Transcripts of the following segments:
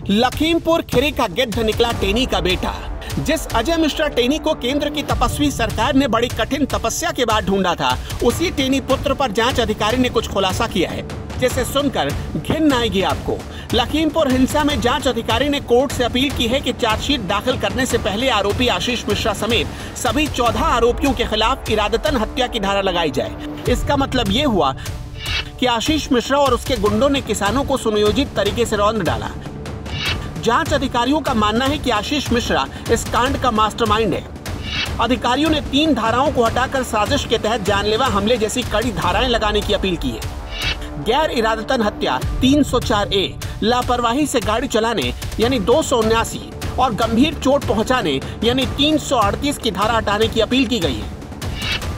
लखीमपुर खीरी का गिद्ध निकला टेनी का बेटा। जिस अजय मिश्रा टेनी को केंद्र की तपस्वी सरकार ने बड़ी कठिन तपस्या के बाद ढूंढा था, उसी टेनी पुत्र पर जांच अधिकारी ने कुछ खुलासा किया है, जिसे सुनकर घिन आएगी आपको। लखीमपुर हिंसा में जांच अधिकारी ने कोर्ट से अपील की है कि चार्जशीट दाखिल करने से पहले आरोपी आशीष मिश्रा समेत सभी 14 आरोपियों के खिलाफ इरादतन हत्या की धारा लगाई जाए। इसका मतलब ये हुआ कि आशीष मिश्रा और उसके गुंडों ने किसानों को सुनियोजित तरीके से रौंद डाला। जांच अधिकारियों का मानना है कि आशीष मिश्रा इस कांड का मास्टरमाइंड है। अधिकारियों ने 3 धाराओं को हटाकर साजिश के तहत जानलेवा हमले जैसी कड़ी धाराएं लगाने की अपील की है। गैर इरादतन हत्या 304A, लापरवाही से गाड़ी चलाने यानी 279 और गंभीर चोट पहुंचाने यानी 338 की धारा हटाने की अपील की गई है।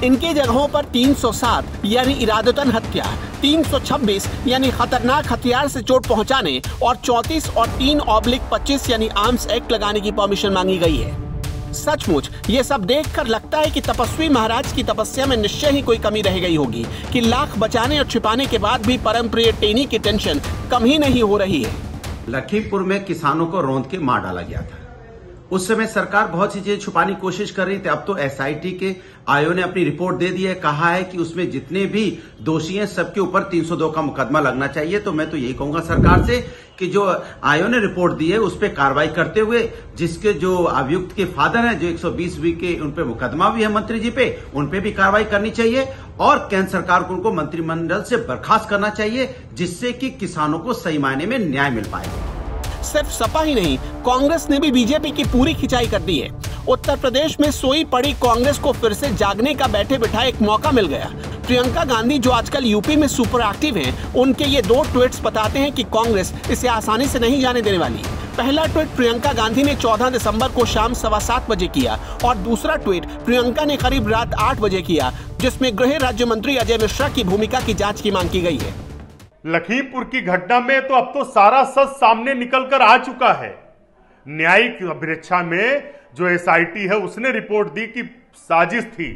इनके जगहों पर 307 यानी इरादतन हत्या, 326 यानी खतरनाक हथियार से चोट पहुंचाने और 34 और 3/25 यानी आर्म्स एक्ट लगाने की परमिशन मांगी गई है। सचमुच ये सब देखकर लगता है कि तपस्वी महाराज की तपस्या में निश्चय ही कोई कमी रह गई होगी कि लाख बचाने और छिपाने के बाद भी परम प्रिय टेनी की टेंशन कम ही नहीं हो रही है। लखीमपुर में किसानों को रौंद के मार डाला गया था। उस समय सरकार बहुत सी चीजें छुपाने की कोशिश कर रही थी। अब तो एसआईटी के आयोग ने अपनी रिपोर्ट दे दी है, कहा है कि उसमें जितने भी दोषी हैं सबके ऊपर 302 का मुकदमा लगना चाहिए। तो मैं तो यही कहूंगा सरकार से कि जो आयोग ने रिपोर्ट दी है उस पर कार्रवाई करते हुए जिसके जो अभियुक्त के फादर हैं, जो 120 के उन पे मुकदमा भी है मंत्री जी पे, उन पे भी कार्रवाई करनी चाहिए और केंद्र सरकार को उनको मंत्रिमंडल से बर्खास्त करना चाहिए, जिससे कि किसानों को सही मायने में न्याय मिल पाए। सिर्फ सपा ही नहीं, कांग्रेस ने भी बीजेपी की पूरी खिंचाई कर दी है। उत्तर प्रदेश में सोई पड़ी कांग्रेस को फिर से जागने का बैठे बिठाए एक मौका मिल गया। प्रियंका गांधी जो आजकल यूपी में सुपर एक्टिव हैं, उनके ये 2 ट्वीट्स बताते हैं कि कांग्रेस इसे आसानी से नहीं जाने देने वाली। पहला ट्वीट प्रियंका गांधी ने 14 दिसंबर को शाम 7:15 बजे किया और दूसरा ट्वीट प्रियंका ने करीब रात 8 बजे किया, जिसमें गृह राज्य मंत्री अजय मिश्रा की भूमिका की जाँच की मांग की गई है। लखीमपुर की घटना में तो अब तो सारा सच सामने निकल कर आ चुका है। न्यायिक अभिरक्षा में जो एसआईटी है उसने रिपोर्ट दी कि साजिश थी,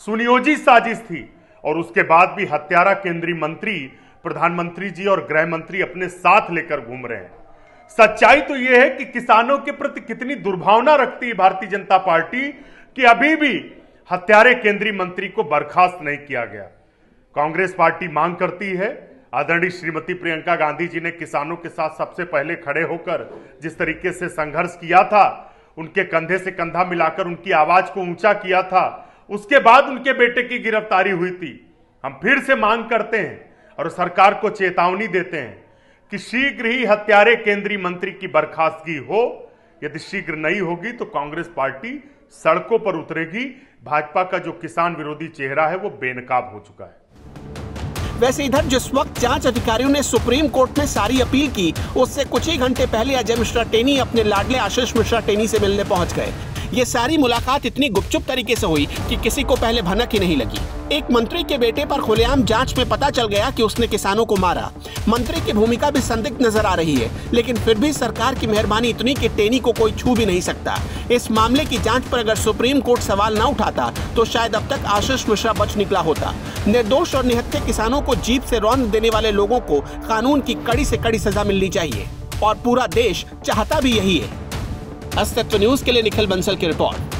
सुनियोजित साजिश थी, और उसके बाद भी हत्यारा केंद्रीय मंत्री, प्रधानमंत्री जी और गृह मंत्री अपने साथ लेकर घूम रहे हैं। सच्चाई तो यह है कि किसानों के प्रति कितनी दुर्भावना रखती है भारतीय जनता पार्टी कि अभी भी हत्यारे केंद्रीय मंत्री को बर्खास्त नहीं किया गया। कांग्रेस पार्टी मांग करती है, आदरणीय श्रीमती प्रियंका गांधी जी ने किसानों के साथ सबसे पहले खड़े होकर जिस तरीके से संघर्ष किया था, उनके कंधे से कंधा मिलाकर उनकी आवाज को ऊंचा किया था, उसके बाद उनके बेटे की गिरफ्तारी हुई थी। हम फिर से मांग करते हैं और सरकार को चेतावनी देते हैं कि शीघ्र ही हत्यारे केंद्रीय मंत्री की बर्खास्तगी हो। यदि शीघ्र नहीं होगी तो कांग्रेस पार्टी सड़कों पर उतरेगी। भाजपा का जो किसान विरोधी चेहरा है वो बेनकाब हो चुका है। वैसे इधर जिस वक्त जांच अधिकारियों ने सुप्रीम कोर्ट में सारी अपील की, उससे कुछ ही घंटे पहले अजय मिश्रा टेनी अपने लाडले आशीष मिश्रा टेनी से मिलने पहुंच गए। ये सारी मुलाकात इतनी गुपचुप तरीके से हुई कि किसी को पहले भनक ही नहीं लगी। एक मंत्री के बेटे पर खुलेआम जांच में पता चल गया कि उसने किसानों को मारा। मंत्री की भूमिका भी संदिग्ध नजर आ रही है, लेकिन फिर भी सरकार की मेहरबानी इतनी कि टेनी को कोई छू भी नहीं सकता। इस मामले की जांच पर अगर सुप्रीम कोर्ट सवाल न उठाता तो शायद अब तक आशीष मिश्रा बच निकला होता। निर्दोष और निहत्थे किसानों को जीप से रौंद देने वाले लोगों को कानून की कड़ी से कड़ी सजा मिलनी चाहिए और पूरा देश चाहता भी यही है। अस्तित्व न्यूज के लिए निखिल बंसल की रिपोर्ट।